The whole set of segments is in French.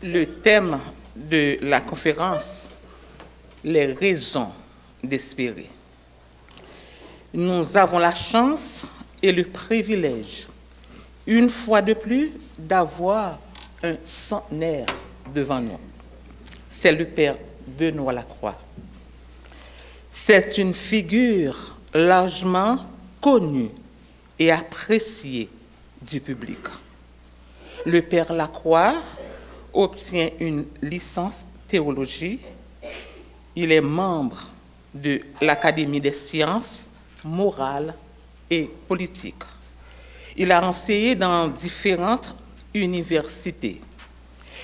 Le thème de la conférence, les raisons d'espérer. Nous avons la chance et le privilège, une fois de plus, d'avoir un centenaire devant nous. C'est le Père Benoît Lacroix. C'est une figure largement connue et appréciée du public. Le Père Lacroix obtient une licence théologie. Il est membre de l'Académie des sciences morales et politiques. Il a enseigné dans différentes universités.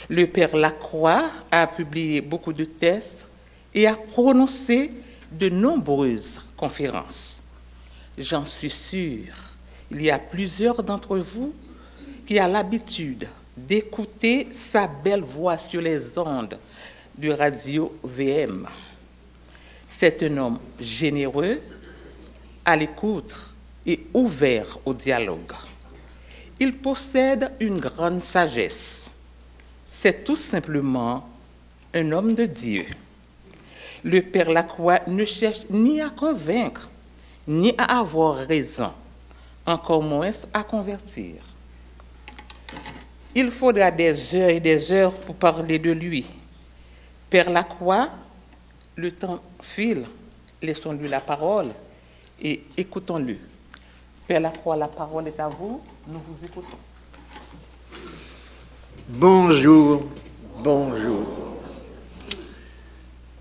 Le Père Lacroix a publié beaucoup de textes et a prononcé de nombreuses conférences. J'en suis sûre, il y a plusieurs d'entre vous qui ont l'habitude d'écouter sa belle voix sur les ondes de Radio VM. C'est un homme généreux, à l'écoute et ouvert au dialogue. Il possède une grande sagesse. C'est tout simplement un homme de Dieu. Le Père Lacroix ne cherche ni à convaincre, ni à avoir raison, encore moins à convertir. Il faudra des heures et des heures pour parler de lui. Père Lacroix, le temps file, laissons-lui la parole et écoutons-le. Père Lacroix, la parole est à vous, nous vous écoutons. Bonjour, bonjour.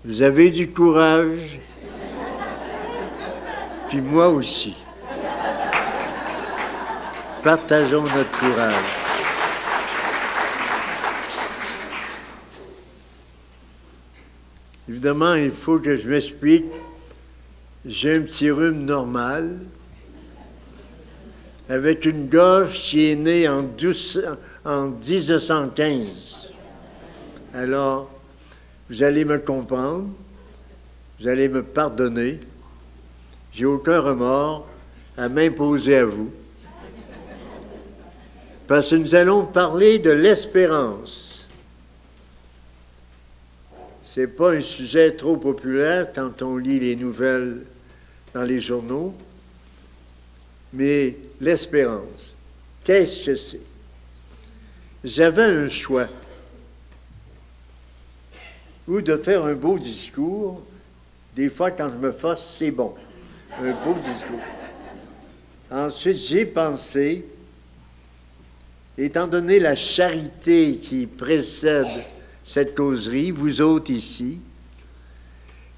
Vous avez du courage, puis moi aussi. Partageons notre courage. Évidemment, il faut que je m'explique. J'ai un petit rhume normal, avec une gorge qui est née en 1915. Alors, vous allez me comprendre, vous allez me pardonner. J'ai aucun remords à m'imposer à vous. Parce que nous allons parler de l'espérance. Ce n'est pas un sujet trop populaire quand on lit les nouvelles dans les journaux, mais l'espérance, qu'est-ce que c'est? J'avais un choix, ou de faire un beau discours. Des fois, quand je me force, c'est bon, un beau discours. Ensuite, j'ai pensé, étant donné la charité qui précède cette causerie, vous autres ici,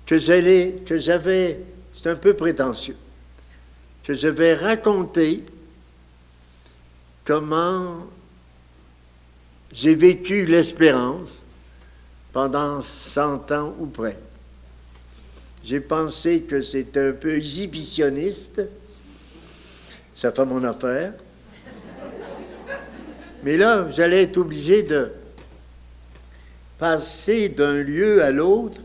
que j'avais, c'est un peu prétentieux, que je vais raconter comment j'ai vécu l'espérance pendant 100 ans ou près. J'ai pensé que c'était un peu exhibitionniste, ça fait mon affaire, mais là, j'allais être obligé de passer d'un lieu à l'autre,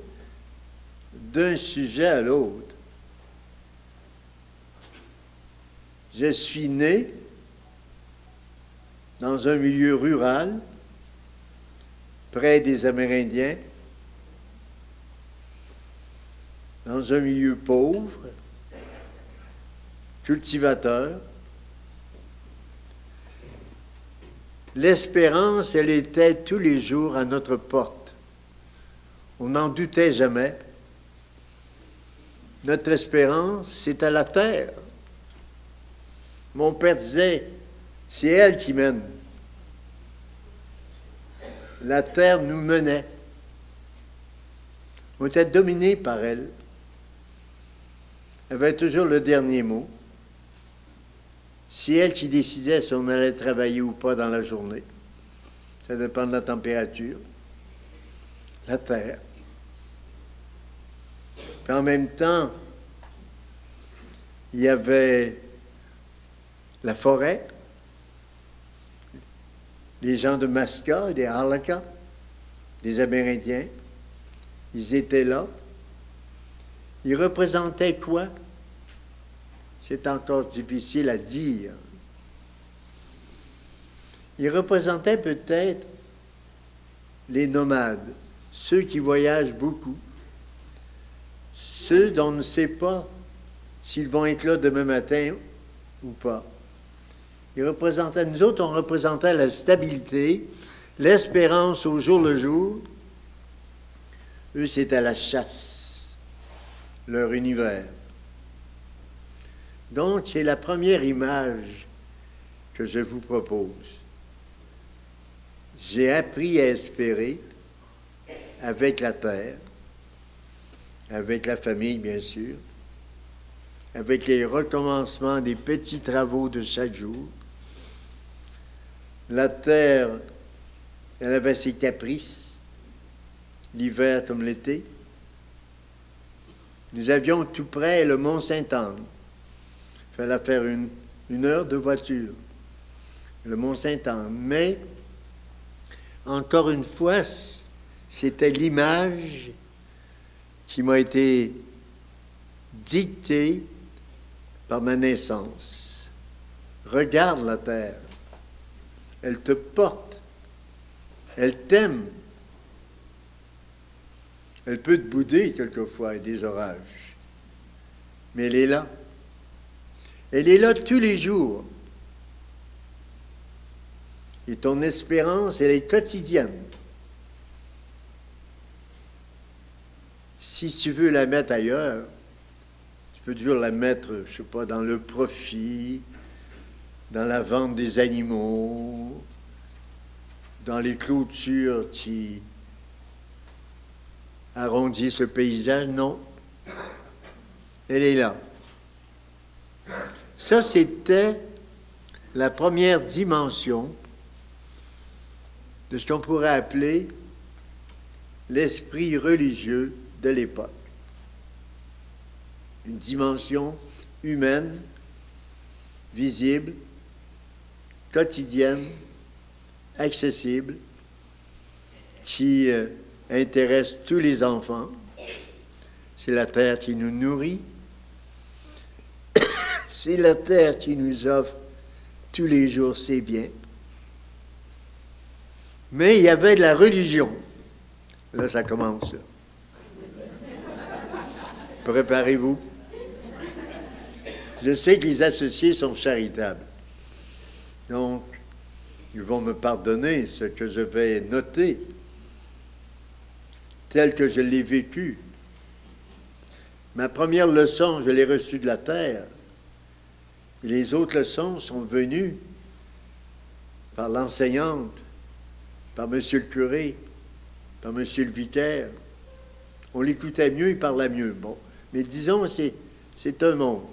d'un sujet à l'autre. Je suis né dans un milieu rural, près des Amérindiens, dans un milieu pauvre, cultivateur. L'espérance, elle était tous les jours à notre porte. On n'en doutait jamais. Notre espérance, c'est à la terre. Mon père disait, c'est elle qui mène. La terre nous menait. On était dominés par elle. Elle avait toujours le dernier mot. C'est elle qui décidait si on allait travailler ou pas dans la journée. Ça dépend de la température. La terre. Puis en même temps, il y avait la forêt, les gens de Masca et des Harlaka, des Amérindiens. Ils étaient là. Ils représentaient quoi? C'est encore difficile à dire. Ils représentaient peut-être les nomades, ceux qui voyagent beaucoup, ceux dont on ne sait pas s'ils vont être là demain matin ou pas. Ils représentaient, nous autres, on représentait la stabilité, l'espérance au jour le jour. Eux, c'était la chasse, leur univers. Donc, c'est la première image que je vous propose. J'ai appris à espérer avec la terre, avec la famille, bien sûr, avec les recommencements des petits travaux de chaque jour. La terre, elle avait ses caprices, l'hiver comme l'été. Nous avions tout près le mont Sainte-Anne. Il fallait faire une heure de voiture, le mont Sainte-Anne. Mais, encore une fois, c'était l'image qui m'a été dictée par ma naissance. Regarde la terre. Elle te porte. Elle t'aime. Elle peut te bouder quelquefois avec des orages. Mais elle est là. Elle est là tous les jours. Et ton espérance, elle est quotidienne. Si tu veux la mettre ailleurs, tu peux toujours la mettre, je ne sais pas, dans le profit, dans la vente des animaux, dans les clôtures qui arrondissent ce paysage. Non. Elle est là. Ça, c'était la première dimension de ce qu'on pourrait appeler l'esprit religieux de l'époque. Une dimension humaine, visible, quotidienne, accessible, qui intéresse tous les enfants. C'est la terre qui nous nourrit. C'est la terre qui nous offre tous les jours ses biens. Mais il y avait de la religion. Là, ça commence. Préparez-vous. Je sais que les associés sont charitables. Donc, ils vont me pardonner ce que je vais noter, tel que je l'ai vécu. Ma première leçon, je l'ai reçue de la terre. Et les autres leçons sont venues par l'enseignante, par monsieur le curé, par monsieur le vicaire. On l'écoutait mieux, il parlait mieux. Bon, mais disons, c'est un monde.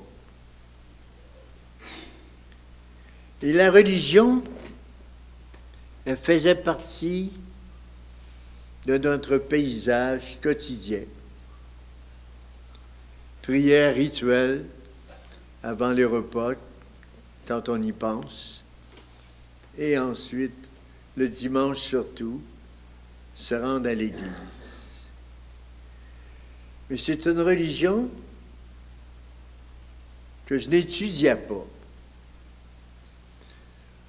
Et la religion, elle faisait partie de notre paysage quotidien. Prière rituelle avant les repas, quand on y pense. Et ensuite, le dimanche surtout, se rendre à l'église. Mais c'est une religion que je n'étudiais pas.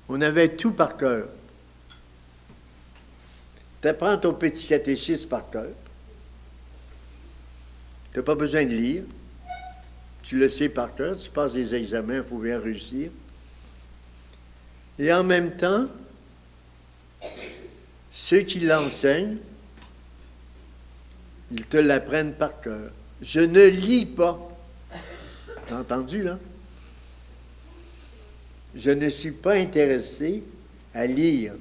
On avait tout par cœur. Tu apprends ton petit catéchisme par cœur. Tu n'as pas besoin de lire. Tu le sais par cœur. Tu passes des examens, il faut bien réussir. Et en même temps, ceux qui l'enseignent, ils te l'apprennent par cœur. Je ne lis pas. T'as entendu, là? Je ne suis pas intéressé à lire.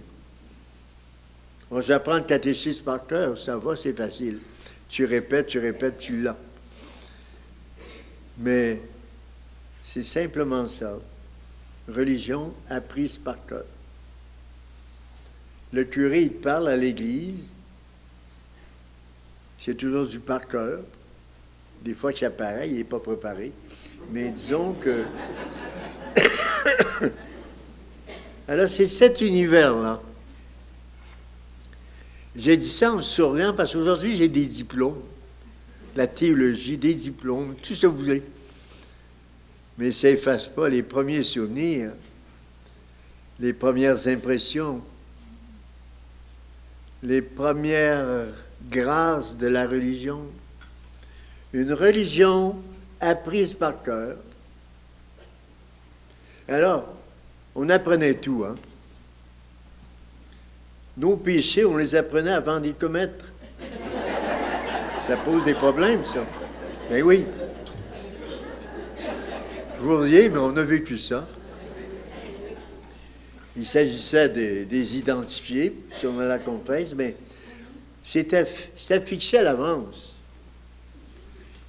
Bon, j'apprends le catéchisme par cœur, ça va, c'est facile. Tu répètes, tu l'as. Mais c'est simplement ça. Religion apprise par cœur. Le curé, il parle à l'église. C'est toujours du par cœur. Des fois, c'est pareil, il n'est pas préparé. Mais disons que... Alors, c'est cet univers-là. J'ai dit ça en souriant parce qu'aujourd'hui, j'ai des diplômes. La théologie, des diplômes, tout ce que vous voulez. Mais ça n'efface pas les premiers souvenirs, les premières impressions. les premières grâces de la religion. Une religion apprise par cœur. Alors, on apprenait tout, hein? Nos péchés, on les apprenait avant d'y commettre. Ça pose des problèmes, ça. Ben oui. Vous riez, mais on a vécu ça. Il s'agissait de les identifier, si on la confesse, mais c'était fixé à l'avance.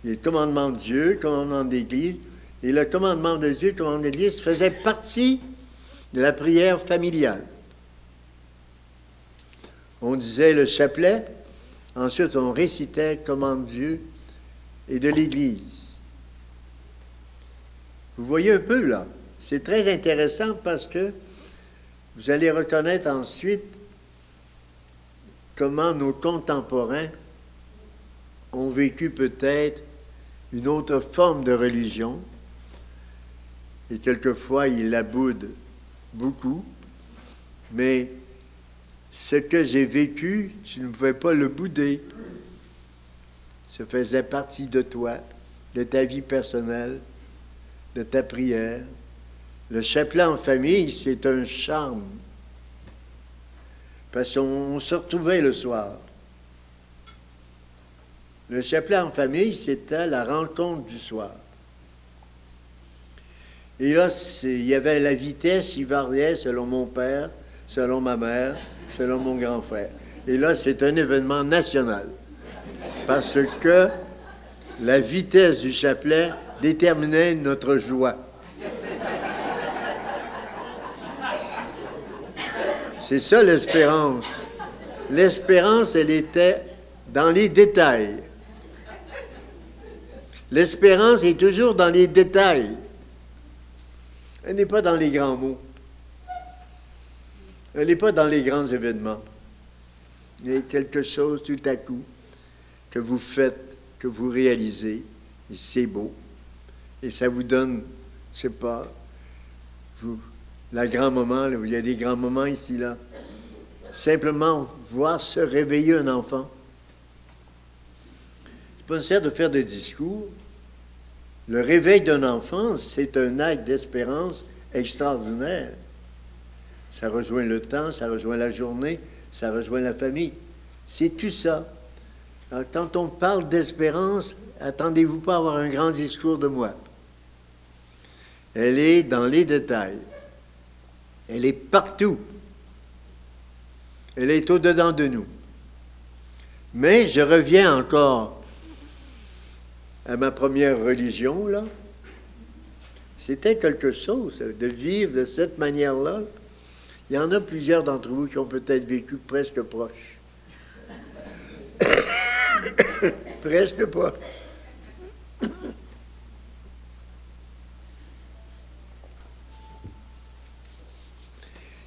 Il y a le commandement de Dieu, le commandement de l'Église, et le commandement de Dieu, le commandement de l'Église faisait partie de la prière familiale. On disait le chapelet, ensuite on récitait le commandement de Dieu et de l'Église. Vous voyez un peu là, c'est très intéressant parce que vous allez reconnaître ensuite comment nos contemporains ont vécu peut-être une autre forme de religion, et quelquefois ils la boudent beaucoup, mais ce que j'ai vécu, tu ne pouvais pas le bouder. Ça faisait partie de toi, de ta vie personnelle, de ta prière. Le chapelet en famille, c'est un charme, parce qu'on se retrouvait le soir. Le chapelet en famille, c'était la rencontre du soir. Et là, il y avait la vitesse, il variait selon mon père, selon ma mère, selon mon grand frère. Et là, c'est un événement national, parce que la vitesse du chapelet déterminait notre joie. C'est ça l'espérance. L'espérance, elle était dans les détails. L'espérance est toujours dans les détails. Elle n'est pas dans les grands mots. Elle n'est pas dans les grands événements. Il y a quelque chose tout à coup que vous faites, que vous réalisez, et c'est beau. Et ça vous donne, je sais pas, la grand moment, là, où il y a des grands moments ici, là. Simplement voir se réveiller un enfant. C'est pas nécessaire de faire des discours. Le réveil d'un enfant, c'est un acte d'espérance extraordinaire. Ça rejoint le temps, ça rejoint la journée, ça rejoint la famille. C'est tout ça. Alors, quand on parle d'espérance, attendez-vous pas à avoir un grand discours de moi. Elle est dans les détails. Elle est partout. Elle est au-dedans de nous. Mais je reviens encore à ma première religion, là. C'était quelque chose de vivre de cette manière-là. Il y en a plusieurs d'entre vous qui ont peut-être vécu presque proche. Presque pas.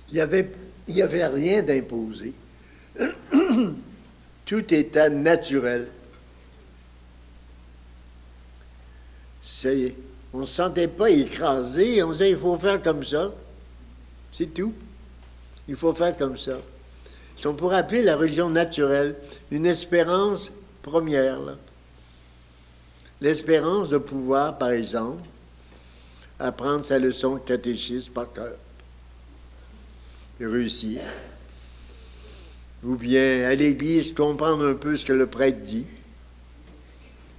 Il y avait rien d'imposé. Tout était naturel. On ne se sentait pas écrasé. On disait, il faut faire comme ça. C'est tout. Il faut faire comme ça. On pourrait appeler la religion naturelle une espérance première. L'espérance de pouvoir, par exemple, apprendre sa leçon de catéchisme par cœur. Et réussir. Ou bien, à l'église, comprendre un peu ce que le prêtre dit,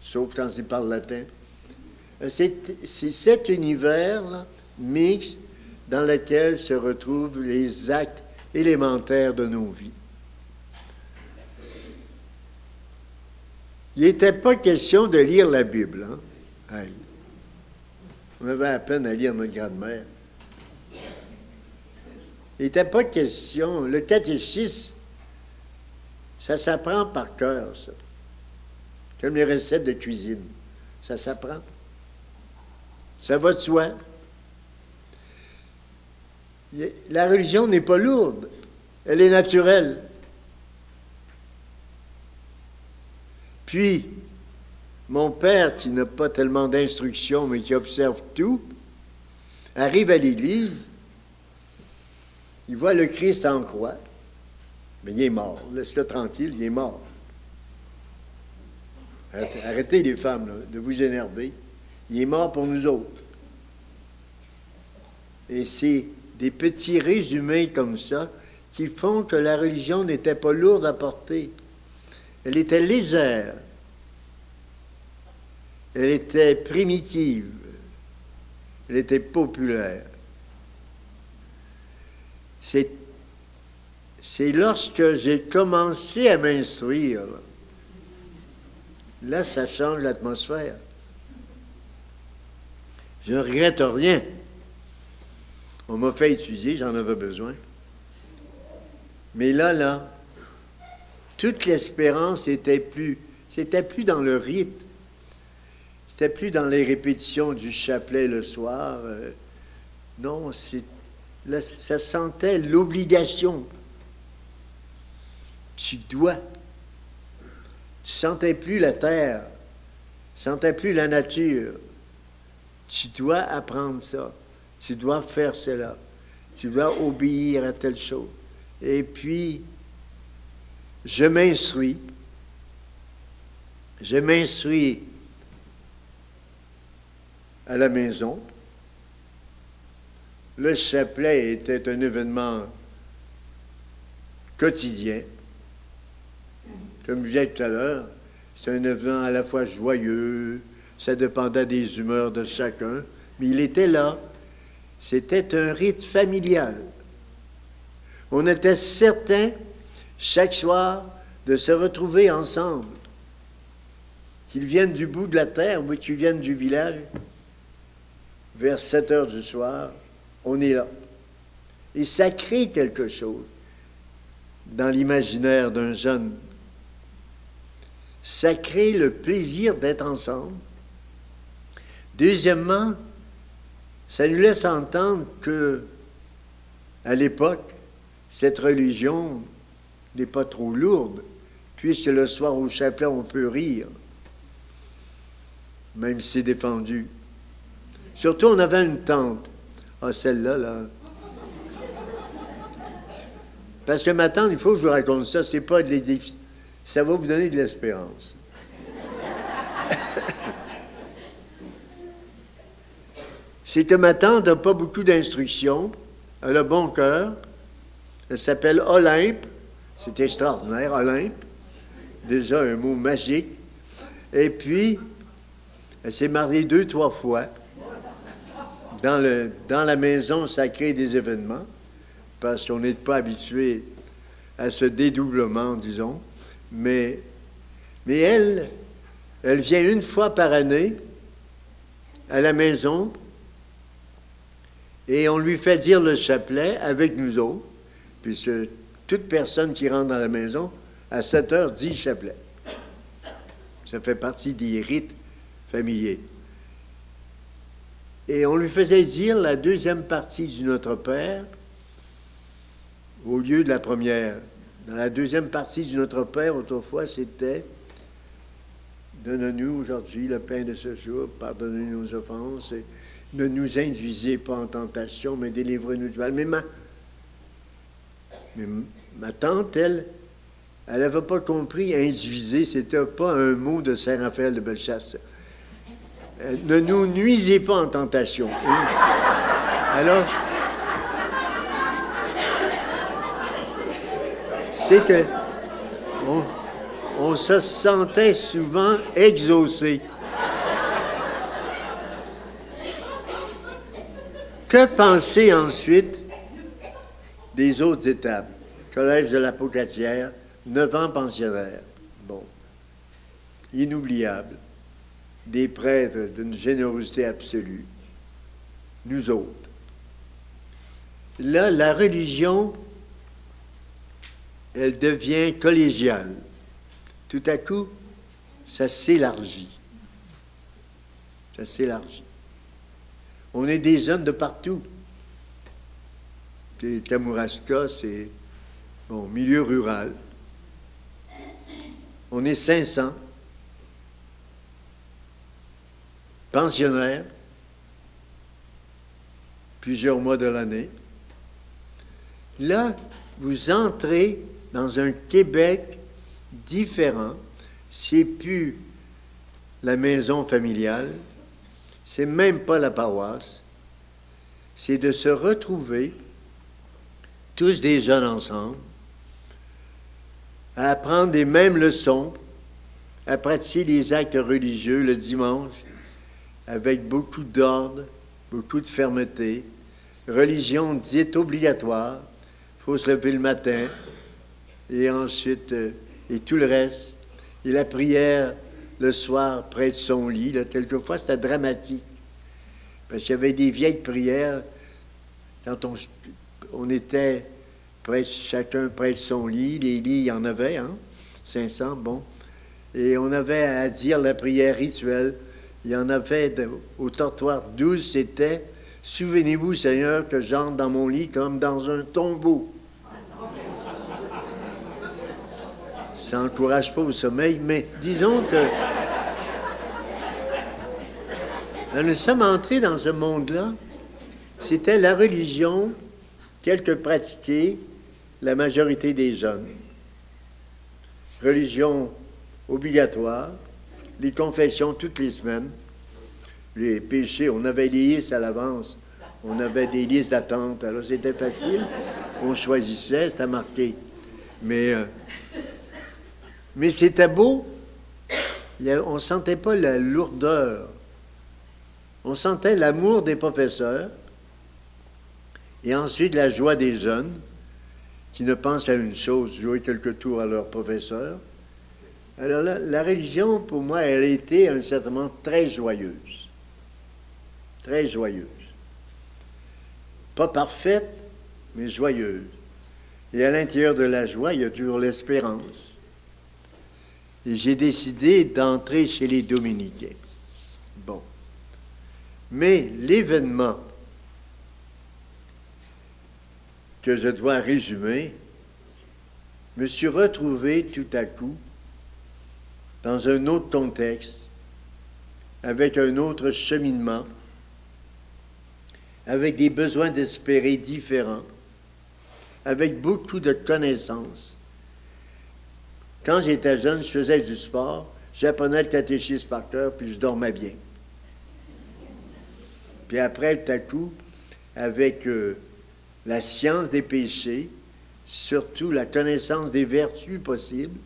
sauf quand il parle latin. C'est cet univers-là, mixte, dans lequel se retrouvent les actes élémentaires de nos vies. Il n'était pas question de lire la Bible. Hein? Hey. On avait à peine à lire notre grammaire. Il n'était pas question. Le catéchisme, ça s'apprend par cœur, ça. Comme les recettes de cuisine. Ça s'apprend. Ça va de soi. La religion n'est pas lourde. Elle est naturelle. Puis, mon père, qui n'a pas tellement d'instruction, mais qui observe tout, arrive à l'église, il voit le Christ en croix, Mais il est mort. Laisse-le tranquille, il est mort. Arrêtez les femmes là, de vous énerver. Il est mort pour nous autres. Et c'est des petits résumés comme ça qui font que la religion n'était pas lourde à porter. Elle était légère. Elle était primitive. Elle était populaire. C'est lorsque j'ai commencé à m'instruire, là, ça change l'atmosphère. Je ne regrette rien. On m'a fait étudier, j'en avais besoin. Mais là, toute l'espérance c'était plus dans le rite. C'était plus dans les répétitions du chapelet le soir. Non, là, ça sentait l'obligation. Tu dois. Tu sentais plus la terre, tu sentais plus la nature. Tu dois apprendre ça. Tu dois faire cela. Tu dois obéir à telle chose. Et puis, je m'instruis. Je m'instruis à la maison. Le chapelet était un événement quotidien. Comme je disais tout à l'heure, c'est un événement à la fois joyeux, ça dépendait des humeurs de chacun, mais il était là. C'était un rite familial. On était certains, chaque soir, de se retrouver ensemble. Qu'ils viennent du bout de la terre ou qu'ils viennent du village, vers 7 heures du soir, on est là. Et ça crée quelque chose dans l'imaginaire d'un jeune. Ça crée le plaisir d'être ensemble. Deuxièmement, ça nous laisse entendre que, à l'époque, cette religion n'est pas trop lourde, puisque le soir au chapelet, on peut rire, même si c'est défendu. Surtout, on avait une tante. Ah, celle-là, là. Parce que ma tante, il faut que je vous raconte ça, c'est pas des défis. Ça va vous donner de l'espérance. C'est que ma tante n'a pas beaucoup d'instructions. Elle a bon cœur. Elle s'appelle Olympe. C'est extraordinaire, Olympe. Déjà un mot magique. Et puis, elle s'est mariée 2-3 fois. Dans la maison, ça crée des événements, parce qu'on n'est pas habitué à ce dédoublement, disons. Mais elle vient une fois par année à la maison et on lui fait dire le chapelet avec nous autres, puisque toute personne qui rentre dans la maison, à 7 heures, dit chapelet. Ça fait partie des rites familiers. Et on lui faisait dire la deuxième partie du Notre Père au lieu de la première. Dans la deuxième partie du Notre Père, autrefois, c'était « Donne-nous aujourd'hui le pain de ce jour, pardonnez-nous nos offenses, et ne nous induisez pas en tentation, mais délivrez-nous du mal. » Mais ma tante, elle n'avait pas compris « induisez », c'était pas un mot de Saint Raphaël de Bellechasse. Ne nous nuisez pas en tentation. Alors, c'est que on se sentait souvent exaucé. Que penser ensuite des autres étapes? Collège de la Pocatière, 9 ans pensionnaire. Bon, inoubliable. Des prêtres d'une générosité absolue. Nous autres. Là, la religion, elle devient collégiale. Tout à coup, ça s'élargit. Ça s'élargit. On est des jeunes de partout. Kamouraska, c'est, bon, milieu rural. On est 500. Pensionnaires, plusieurs mois de l'année. Là, vous entrez dans un Québec différent. C'est plus la maison familiale, c'est même pas la paroisse, c'est de se retrouver, tous des jeunes ensemble, à apprendre les mêmes leçons, à pratiquer les actes religieux le dimanche, avec beaucoup d'ordre, beaucoup de fermeté, religion dite obligatoire, il faut se lever le matin, et ensuite, et tout le reste, et la prière le soir près de son lit. Là, quelquefois, c'était dramatique, parce qu'il y avait des vieilles prières, quand on était chacun près de son lit, les lits, il y en avait, hein, 500, bon, et on avait à dire la prière rituelle. Il y en avait au tortoir 12, c'était « Souvenez-vous, Seigneur, que j'entre dans mon lit comme dans un tombeau. » Ça n'encourage pas au sommeil, mais disons que nous sommes entrés dans ce monde-là. C'était la religion telle que pratiquée la majorité des jeunes. Religion obligatoire, les confessions toutes les semaines, les péchés, on avait des listes à l'avance, on avait des listes d'attente, alors c'était facile, on choisissait, c'était marqué. Mais c'était beau, on ne sentait pas la lourdeur, on sentait l'amour des professeurs et ensuite la joie des jeunes qui ne pensent à une chose, jouer quelques tours à leur professeur. Alors là, la religion, pour moi, elle a été à un certain moment très joyeuse. Très joyeuse. Pas parfaite, mais joyeuse. Et à l'intérieur de la joie, il y a toujours l'espérance. Et j'ai décidé d'entrer chez les Dominicains. Bon. Mais l'événement que je dois résumer, me suis retrouvé tout à coup dans un autre contexte, avec un autre cheminement, avec des besoins d'espérer différents, avec beaucoup de connaissances. Quand j'étais jeune, je faisais du sport, j'apprenais le catéchisme par cœur, puis je dormais bien. Puis après, tout à coup, avec la science des péchés, surtout la connaissance des vertus possibles,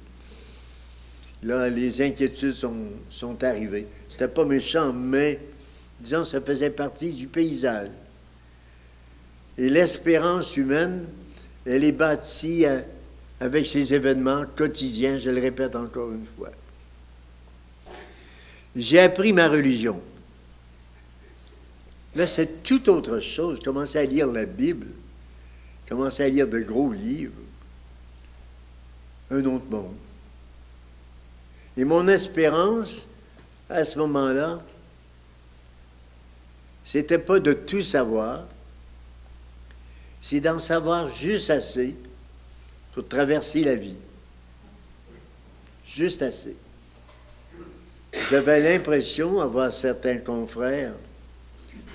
là, les inquiétudes sont arrivées. C'était pas méchant, mais, disons, ça faisait partie du paysage. Et l'espérance humaine, elle est bâtie avec ces événements quotidiens, je le répète encore une fois. J'ai appris ma religion. Là, c'est tout autre chose. Je commençais à lire la Bible, je commençais à lire de gros livres. Un autre monde. Et mon espérance, à ce moment-là, c'était pas de tout savoir, c'est d'en savoir juste assez pour traverser la vie. Juste assez. J'avais l'impression, à voir certains confrères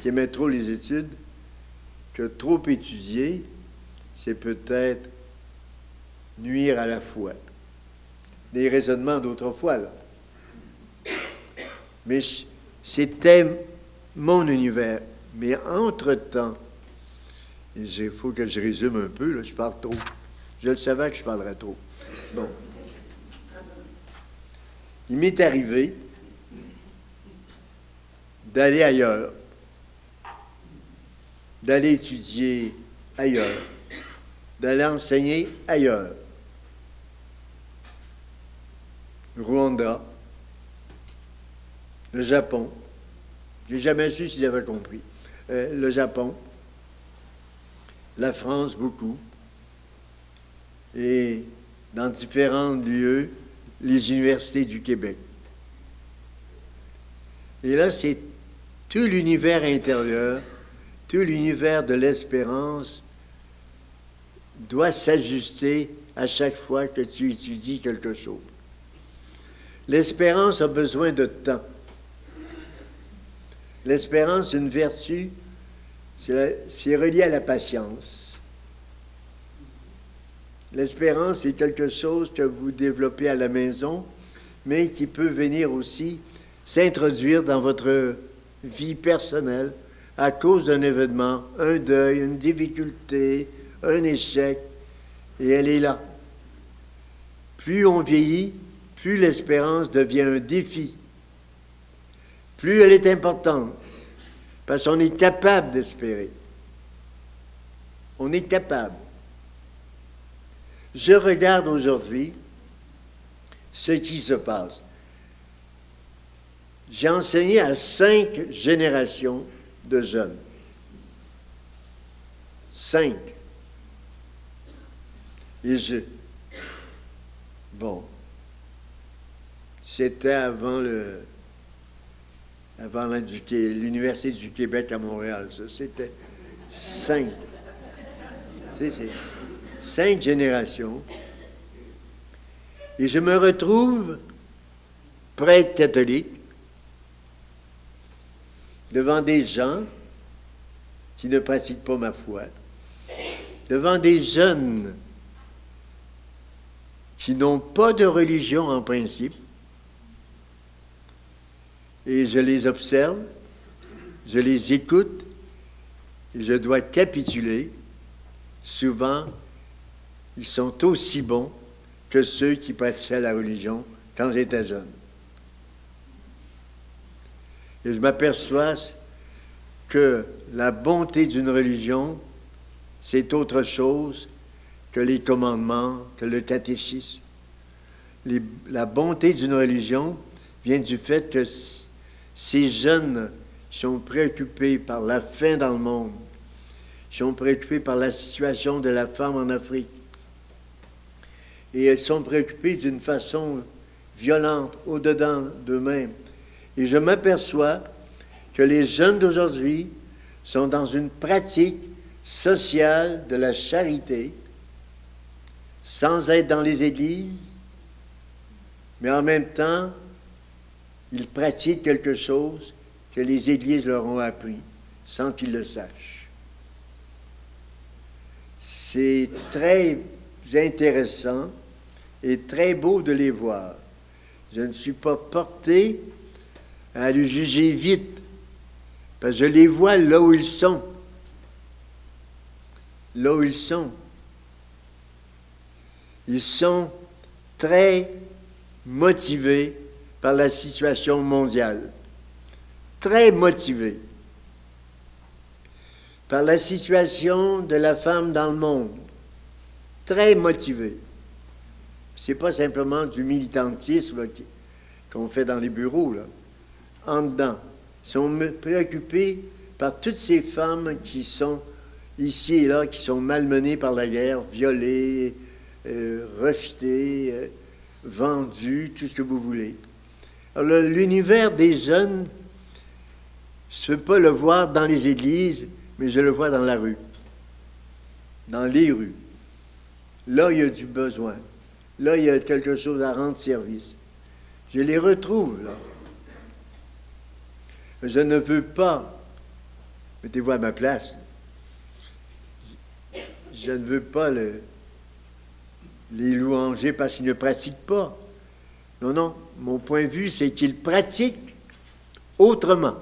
qui aimaient trop les études, que trop étudier, c'est peut-être nuire à la foi. Des raisonnements d'autrefois, là. Mais c'était mon univers. Mais entre-temps, il faut que je résume un peu, là, je parle trop. Je le savais que je parlerais trop. Bon. Il m'est arrivé d'aller ailleurs, d'aller étudier ailleurs, d'aller enseigner ailleurs. Rwanda, le Japon, j'ai jamais su s'ils avaient compris. Le Japon, la France, beaucoup, et dans différents lieux, les universités du Québec. Et là, c'est tout l'univers intérieur, tout l'univers de l'espérance doit s'ajuster à chaque fois que tu étudies quelque chose. L'espérance a besoin de temps. L'espérance, une vertu, c'est relié à la patience. L'espérance est quelque chose que vous développez à la maison, mais qui peut venir aussi s'introduire dans votre vie personnelle à cause d'un événement, un deuil, une difficulté, un échec, et elle est là. Plus on vieillit, plus l'espérance devient un défi. Plus elle est importante, parce qu'on est capable d'espérer. On est capable. Je regarde aujourd'hui ce qui se passe. J'ai enseigné à 5 générations de jeunes. 5. Et bon, c'était avant l'Université du Québec à Montréal, ça. C'était 5. Tu sais, c'est 5 générations. Et je me retrouve prêtre catholique devant des gens qui ne pratiquent pas ma foi, devant des jeunes qui n'ont pas de religion en principe, et je les observe, je les écoute, et je dois capituler. Souvent, ils sont aussi bons que ceux qui pratiquaient la religion quand j'étais jeune. Et je m'aperçois que la bonté d'une religion, c'est autre chose que les commandements, que le catéchisme. La bonté d'une religion vient du fait que ces jeunes sont préoccupés par la faim dans le monde, sont préoccupés par la situation de la femme en Afrique. Et elles sont préoccupées d'une façon violente, au-dedans d'eux-mêmes. Et je m'aperçois que les jeunes d'aujourd'hui sont dans une pratique sociale de la charité, sans être dans les églises, mais en même temps, ils pratiquent quelque chose que les églises leur ont appris, sans qu'ils le sachent. C'est très intéressant et très beau de les voir. Je ne suis pas porté à les juger vite, parce que je les vois là où ils sont. Là où ils sont. Ils sont très motivés par la situation mondiale. Très motivés par la situation de la femme dans le monde. Très motivés. Ce n'est pas simplement du militantisme qu'on fait dans les bureaux, là. En dedans. Ils sont préoccupés par toutes ces femmes qui sont ici et là, qui sont malmenées par la guerre, violées, rejetées, vendues, tout ce que vous voulez. Alors, l'univers des jeunes, je ne peux pas le voir dans les églises, mais je le vois dans la rue, dans les rues. Là, il y a du besoin. Là, il y a quelque chose à rendre service. Je les retrouve, là. Je ne veux pas, mettez-vous à ma place, je ne veux pas les louanger parce qu'ils ne pratiquent pas. Non, non, mon point de vue, c'est qu'ils pratiquent autrement.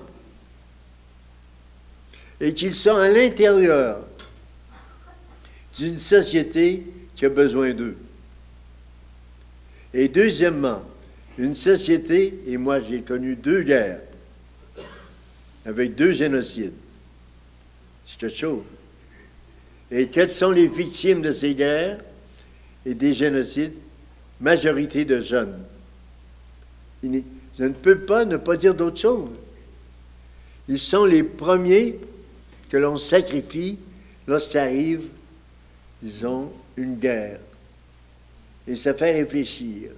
Et qu'ils sont à l'intérieur d'une société qui a besoin d'eux. Et deuxièmement, une société, et moi j'ai connu 2 guerres, avec 2 génocides. C'est quelque chose. Et quelles sont les victimes de ces guerres et des génocides? Majorité de jeunes. Je ne peux pas ne pas dire d'autre chose. Ils sont les premiers que l'on sacrifie lorsqu'arrive, disons, une guerre. Et ça fait réfléchir.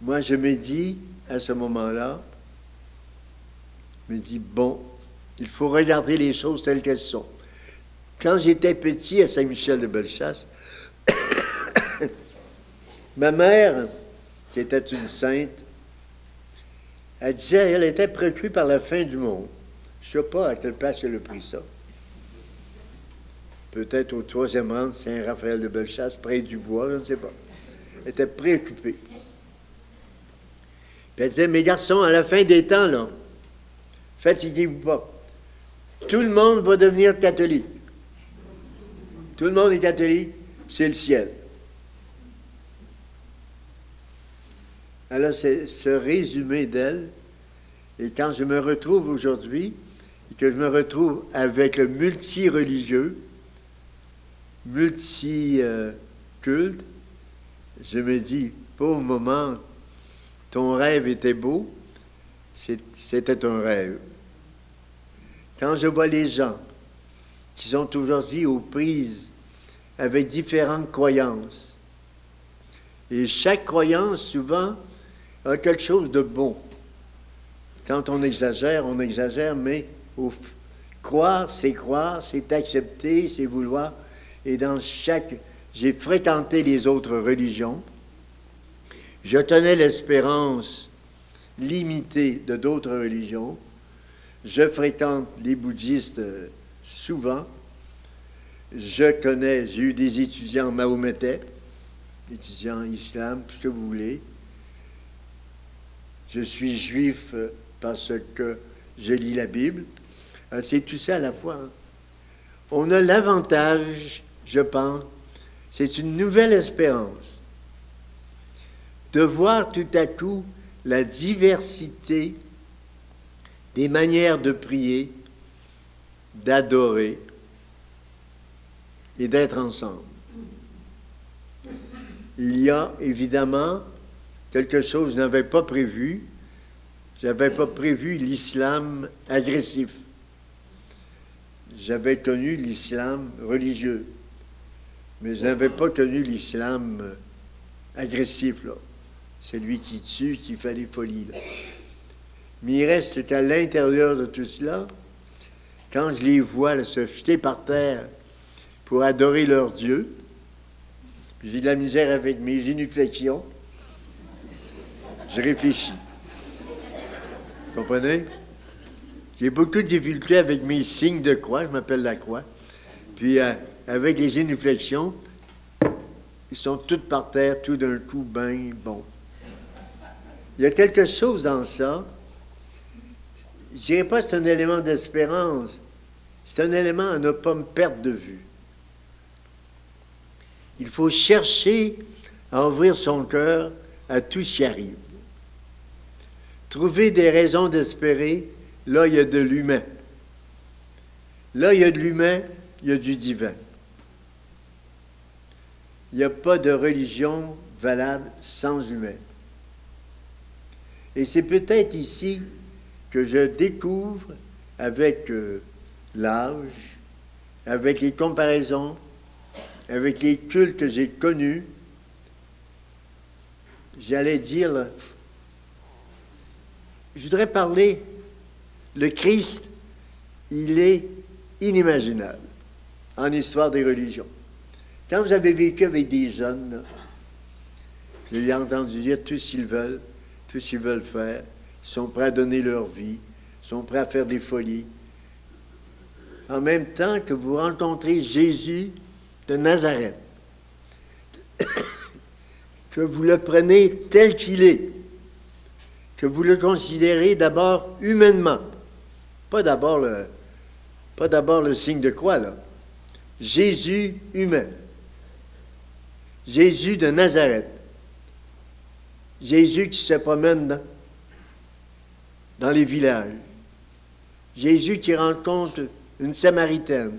Moi, je me dis, à ce moment-là, je me dis, bon, il faut regarder les choses telles qu'elles sont. Quand j'étais petit à Saint-Michel-de-Bellechasse, ma mère, qui était une sainte, elle disait, elle était préoccupée par la fin du monde. Je ne sais pas à quelle place elle a pris ça. peut-être au 3e rang de Saint-Raphaël de Bellechasse, près du bois, je ne sais pas. Elle était préoccupée. Puis elle disait, mes garçons, à la fin des temps, là, fatiguez-vous pas. Tout le monde va devenir catholique. Tout le monde est catholique, c'est le ciel. Alors, c'est ce résumé d'elle. Et quand je me retrouve aujourd'hui, et que je me retrouve avec le multi-religieux, multi-culte, je me dis, pauvre maman, ton rêve était beau, c'était un rêve. Quand je vois les gens qui sont aujourd'hui aux prises avec différentes croyances, et chaque croyance, souvent, a quelque chose de bon. Quand on exagère, mais croire, c'est accepter, c'est vouloir. Et dans chaque... J'ai fréquenté les autres religions. Je tenais l'espérance limitée de d'autres religions. Je fréquente les bouddhistes souvent. J'ai eu des étudiants mahométais, étudiants islam, tout ce que vous voulez. Je suis juif parce que je lis la Bible. C'est tout ça à la fois. On a l'avantage, je pense, c'est une nouvelle espérance, de voir tout à coup la diversité des manières de prier, d'adorer et d'être ensemble. Il y a évidemment quelque chose que je n'avais pas prévu. Je n'avais pas prévu l'islam agressif. J'avais connu l'islam religieux, mais je n'avais pas connu l'islam agressif, là. Celui qui tue, qui fait des folies, là. Mais il reste qu'à l'intérieur de tout cela, quand je les vois là, se jeter par terre pour adorer leur Dieu, j'ai de la misère avec mes génuflexions, je réfléchis. Vous comprenez? J'ai beaucoup de difficultés avec mes signes de croix, je m'appelle la croix. Puis avec les génuflexions, ils sont tous par terre, tout d'un coup, ben bon. Il y a quelque chose dans ça. Je ne dirais pas que c'est un élément d'espérance. C'est un élément à ne pas me perdre de vue. Il faut chercher à ouvrir son cœur à tout ce qui arrive. Trouver des raisons d'espérer, là, il y a de l'humain. Là, il y a de l'humain, il y a du divin. Il n'y a pas de religion valable sans humain. Et c'est peut-être ici que je découvre, avec l'âge, avec les comparaisons, avec les cultes que j'ai connus, j'allais dire, là, je voudrais parler, le Christ, il est inimaginable en histoire des religions. Quand vous avez vécu avec des jeunes, là, je les ai entendus dire tout ce qu'ils veulent faire, ils sont prêts à donner leur vie, ils sont prêts à faire des folies. En même temps que vous rencontrez Jésus de Nazareth, que vous le prenez tel qu'il est, que vous le considérez d'abord humainement, pas d'abord le signe de croix, là. Jésus humain, Jésus de Nazareth, Jésus qui se promène dans les villages, Jésus qui rencontre une Samaritaine,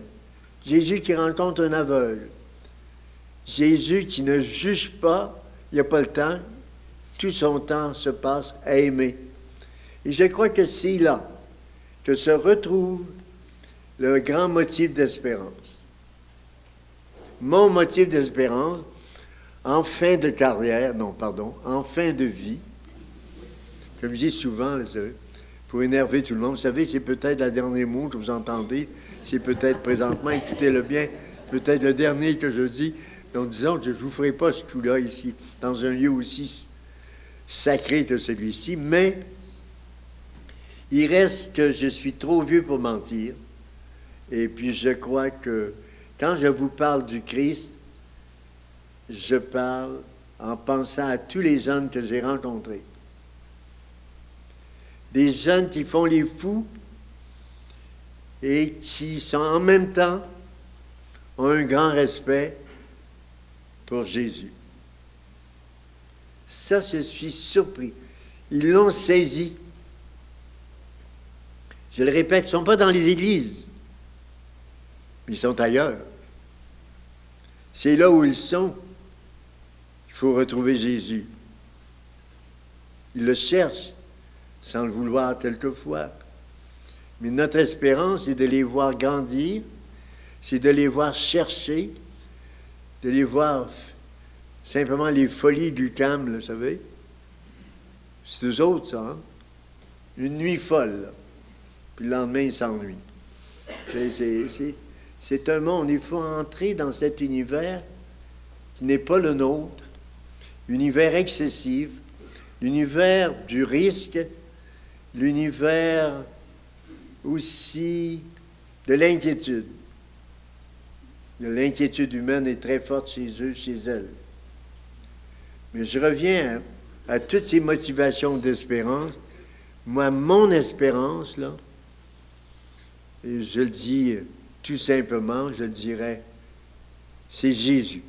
Jésus qui rencontre un aveugle, Jésus qui ne juge pas, il n'y a pas le temps, tout son temps se passe à aimer. Et je crois que c'est là que se retrouve le grand motif d'espérance. Mon motif d'espérance, en fin de carrière, en fin de vie, comme je dis souvent, pour énerver tout le monde, vous savez, c'est peut-être le dernier mot que vous entendez, c'est peut-être présentement, écoutez-le bien, peut-être le dernier que je dis, donc disons que je ne vous ferai pas ce coup-là ici, dans un lieu aussi sacré que celui-ci, mais il reste que je suis trop vieux pour mentir, et puis je crois que Quand je vous parle du Christ, je parle en pensant à tous les jeunes que j'ai rencontrés. Des jeunes qui font les fous et qui sont en même temps ont un grand respect pour Jésus. Ça, je suis surpris. Ils l'ont saisi. Je le répète, ils ne sont pas dans les églises. Ils sont ailleurs. C'est là où ils sont. Il faut retrouver Jésus. Ils le cherchent, sans le vouloir quelquefois. Mais notre espérance, c'est de les voir grandir, c'est de les voir chercher, de les voir simplement les folies du CAM, là, vous savez. C'est eux autres, ça. Hein? Une nuit folle, là. Puis le lendemain, ils s'ennuient. C'est un monde. Il faut entrer dans cet univers qui n'est pas le nôtre, l'univers excessif, l'univers du risque, l'univers aussi de l'inquiétude. L'inquiétude humaine est très forte chez eux, chez elles. Mais je reviens à toutes ces motivations d'espérance. Moi, mon espérance, là, et je le dis tout simplement, je le dirais, c'est Jésus.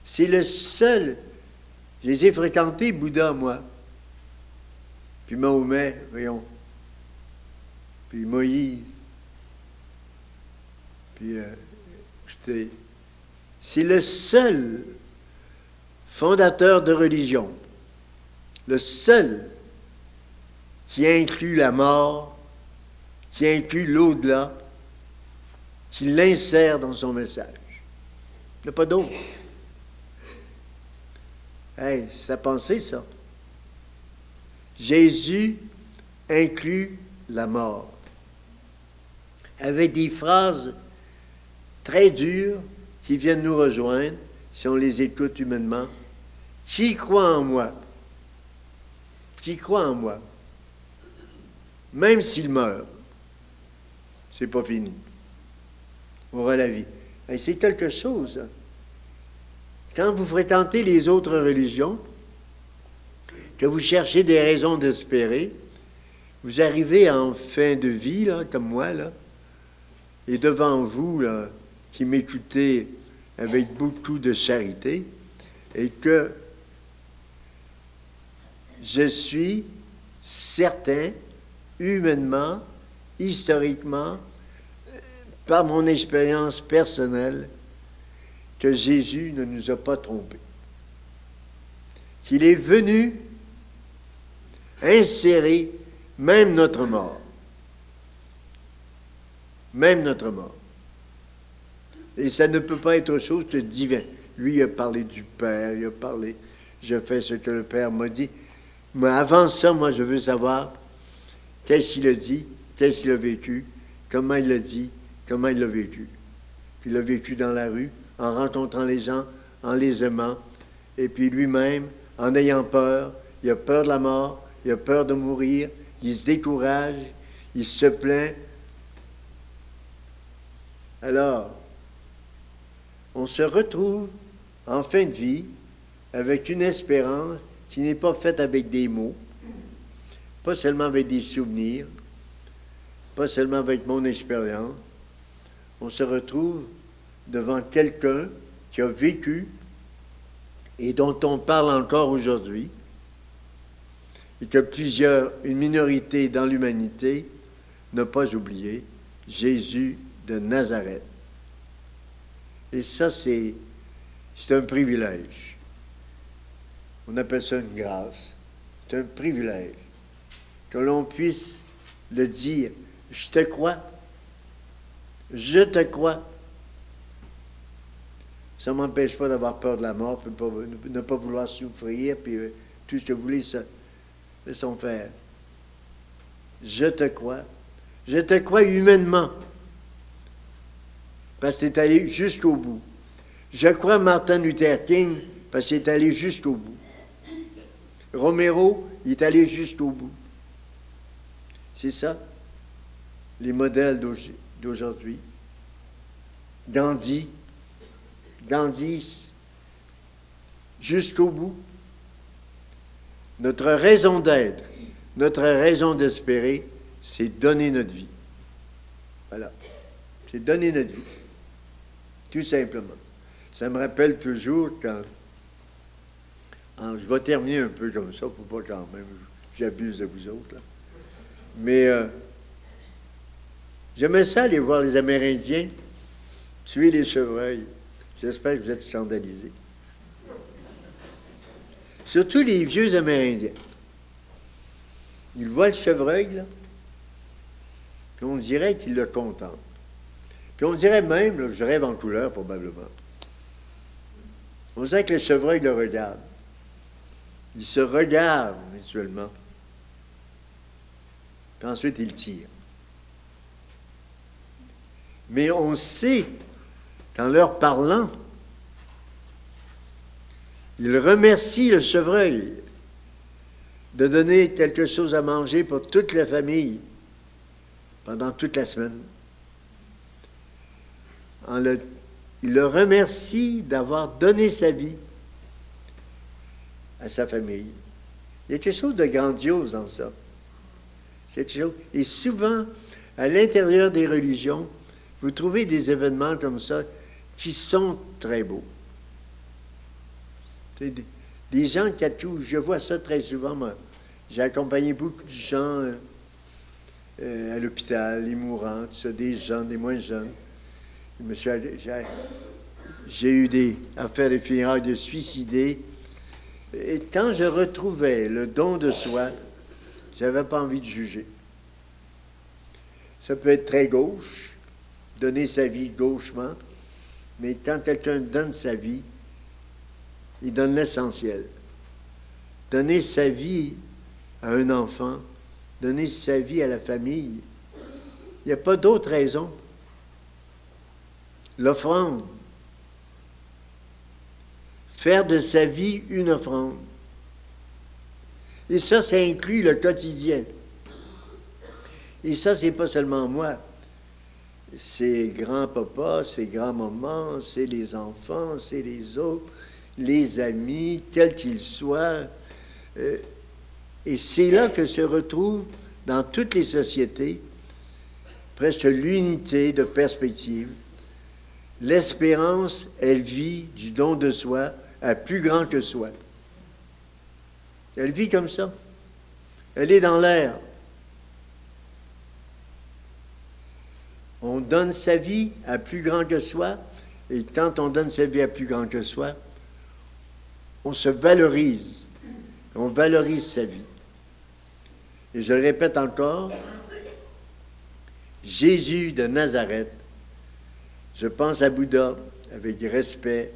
C'est le seul. Je les ai fréquentés, Bouddha, moi. Puis Mahomet, voyons. Puis Moïse. Puis, écoutez, c'est le seul fondateur de religion, le seul qui inclut la mort, qui inclut l'au-delà, qui l'insère dans son message. Il n'y a pas d'autre. Hey, c'est à penser, ça. Jésus inclut la mort. Avec des phrases très dures qui viennent nous rejoindre, si on les écoute humainement. Qui croit en moi? Qui croit en moi? Même s'il meurt, c'est pas fini. On aura la vie. Et c'est quelque chose. Hein? Quand vous fréquentez les autres religions, que vous cherchez des raisons d'espérer, vous arrivez en fin de vie, là, comme moi, là, et devant vous, là, qui m'écoutez avec beaucoup de charité, et que je suis certain, humainement, historiquement, par mon expérience personnelle, que Jésus ne nous a pas trompés. Qu'il est venu insérer même notre mort. Même notre mort. Et ça ne peut pas être autre chose que divin. Lui, il a parlé du Père, il a parlé, je fais ce que le Père m'a dit. Mais avant ça, moi, je veux savoir qu'est-ce qu'il a dit, qu'est-ce qu'il a vécu, comment il l'a dit, comment il l'a vécu. Puis il l'a vécu dans la rue, en rencontrant les gens, en les aimant, et puis lui-même, en ayant peur, il a peur de la mort, il a peur de mourir, il se décourage, il se plaint. Alors, on se retrouve en fin de vie avec une espérance qui n'est pas faite avec des mots, pas seulement avec des souvenirs, pas seulement avec mon expérience. On se retrouve devant quelqu'un qui a vécu et dont on parle encore aujourd'hui, et que une minorité dans l'humanité n'a pas oublié, Jésus de Nazareth. Et ça, c'est un privilège. On appelle ça une grâce. C'est un privilège que l'on puisse le dire. Je te crois. Je te crois. Ça ne m'empêche pas d'avoir peur de la mort, ne pas vouloir souffrir, puis tout ce que vous voulez, ça, laissons faire. Je te crois. Je te crois humainement. Parce que c'est allé jusqu'au bout. Je crois Martin Luther King parce qu'il est allé jusqu'au bout. Romero, il est allé jusqu'au bout. C'est ça, les modèles d'aujourd'hui. Gandhi, jusqu'au bout. Notre raison d'être, notre raison d'espérer, c'est donner notre vie. Voilà. C'est donner notre vie. Tout simplement. Ça me rappelle toujours quand... je vais terminer un peu comme ça, il ne faut pas quand même, j'abuse de vous autres. Là. Mais j'aimais ça aller voir les Amérindiens tuer les chevreuils. J'espère que vous êtes scandalisés. Surtout les vieux Amérindiens. Ils voient le chevreuil, là, puis on dirait qu'ils le contemplent. Puis on dirait même, là, je rêve en couleur probablement, on dirait que le chevreuil le regarde. Ils se regardent mutuellement. Puis ensuite, ils tirent. Mais on sait qu'en leur parlant, ils remercient le chevreuil de donner quelque chose à manger pour toute la famille pendant toute la semaine. Il le remercie d'avoir donné sa vie à sa famille. Il y a quelque chose de grandiose dans ça. Et souvent, à l'intérieur des religions, vous trouvez des événements comme ça qui sont très beaux. Des gens qui attouchent, je vois ça très souvent, moi. J'ai accompagné beaucoup de gens à l'hôpital, les mourants, tout ça, des jeunes, des moins jeunes. J'ai eu à faire des funérailles de suicidés. Et quand je retrouvais le don de soi, je n'avais pas envie de juger. Ça peut être très gauche, donner sa vie gauchement, mais quand quelqu'un donne sa vie, il donne l'essentiel. Donner sa vie à un enfant, donner sa vie à la famille, il n'y a pas d'autre raison. L'offrande. Faire de sa vie une offrande. Et ça inclut le quotidien. Et ça, c'est pas seulement moi. C'est grand-papa, c'est grand-maman, c'est les enfants, c'est les autres, les amis, quels qu'ils soient. Et c'est là que se retrouve, dans toutes les sociétés, presque l'unité de perspective. L'espérance, elle vit du don de soi à plus grand que soi. Elle vit comme ça. Elle est dans l'air. On donne sa vie à plus grand que soi, et quand on donne sa vie à plus grand que soi, on se valorise. On valorise sa vie. Et je le répète encore, Jésus de Nazareth, je pense à Bouddha avec respect,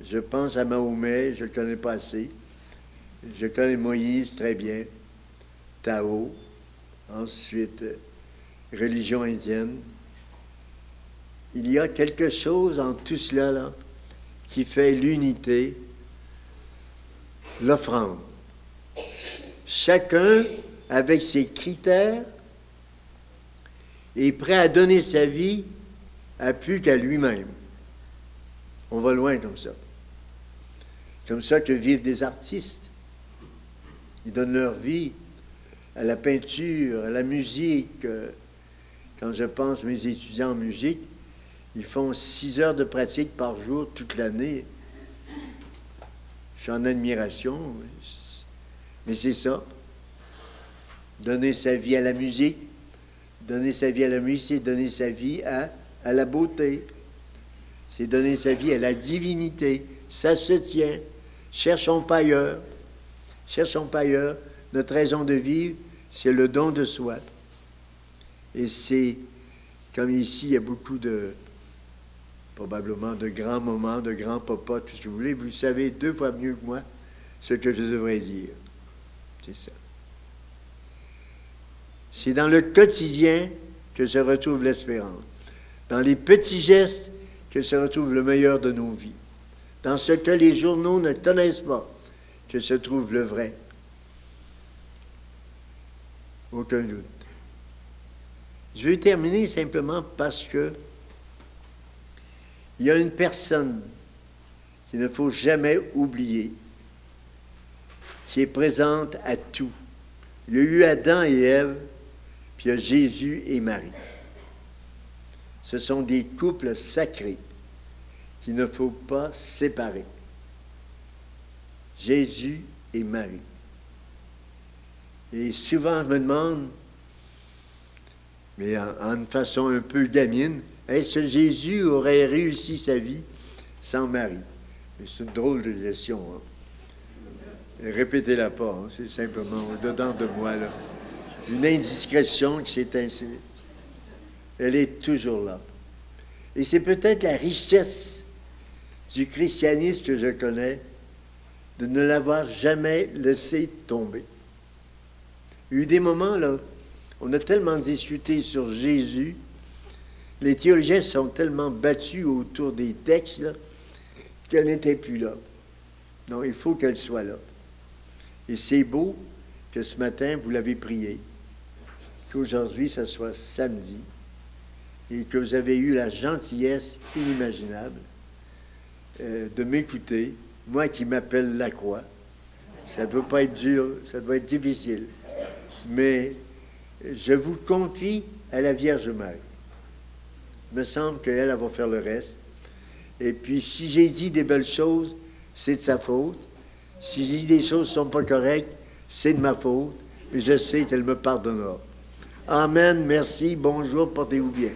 je pense à Mahomet, je ne le connais pas assez, je connais Moïse très bien, Tao, ensuite religion indienne. Il y a quelque chose en tout cela là, qui fait l'unité, l'offrande. Chacun, avec ses critères, est prêt à donner sa vie à plus qu'à lui-même. On va loin comme ça. Comme ça que vivent des artistes. Ils donnent leur vie à la peinture, à la musique. Quand je pense à mes étudiants en musique, ils font 6 heures de pratique par jour toute l'année. Je suis en admiration. Mais c'est ça. Donner sa vie à la musique, donner sa vie à la musique, c'est donner sa vie à la beauté. C'est donner sa vie à la divinité. Ça se tient. Cherchons pas ailleurs. Cherchons pas ailleurs. Notre raison de vivre, c'est le don de soi. Et c'est, comme ici, il y a beaucoup probablement de grands moments, de grands papas, tout ce que vous voulez. Vous savez 2 fois mieux que moi ce que je devrais dire. C'est ça. C'est dans le quotidien que se retrouve l'espérance. Dans les petits gestes que se retrouve le meilleur de nos vies. Dans ce que les journaux ne connaissent pas, que se trouve le vrai. Aucun doute. Je vais terminer simplement parce que Il y a une personne qu'il ne faut jamais oublier, qui est présente à tout. Il y a eu Adam et Ève, puis il y a Jésus et Marie. Ce sont des couples sacrés qu'il ne faut pas séparer. Jésus et Marie. Et souvent, je me demande, mais en façon un peu gamine, est-ce que Jésus aurait réussi sa vie sans Marie? C'est une drôle de question. Hein? Répétez-la pas, hein? C'est simplement au-dedans de moi, là. Une indiscrétion qui s'est installée. Elle est toujours là. Et c'est peut-être la richesse du christianisme que je connais, de ne l'avoir jamais laissé tomber. Il y a eu des moments, là, on a tellement discuté sur Jésus, les théologiens sont tellement battus autour des textes, là, qu'elle n'était plus là. Non, il faut qu'elle soit là. Et c'est beau que ce matin, vous l'avez prié, qu'aujourd'hui, ça soit samedi, et que vous avez eu la gentillesse inimaginable de m'écouter, moi qui m'appelle Lacroix. Ça ne doit pas être dur, ça doit être difficile. Mais je vous confie à la Vierge Marie. Il me semble qu'elle va faire le reste. Et puis, si j'ai dit des belles choses, c'est de sa faute. Si j'ai dit des choses qui ne sont pas correctes, c'est de ma faute. Mais je sais qu'elle me pardonnera. Amen, merci, bonjour, portez-vous bien.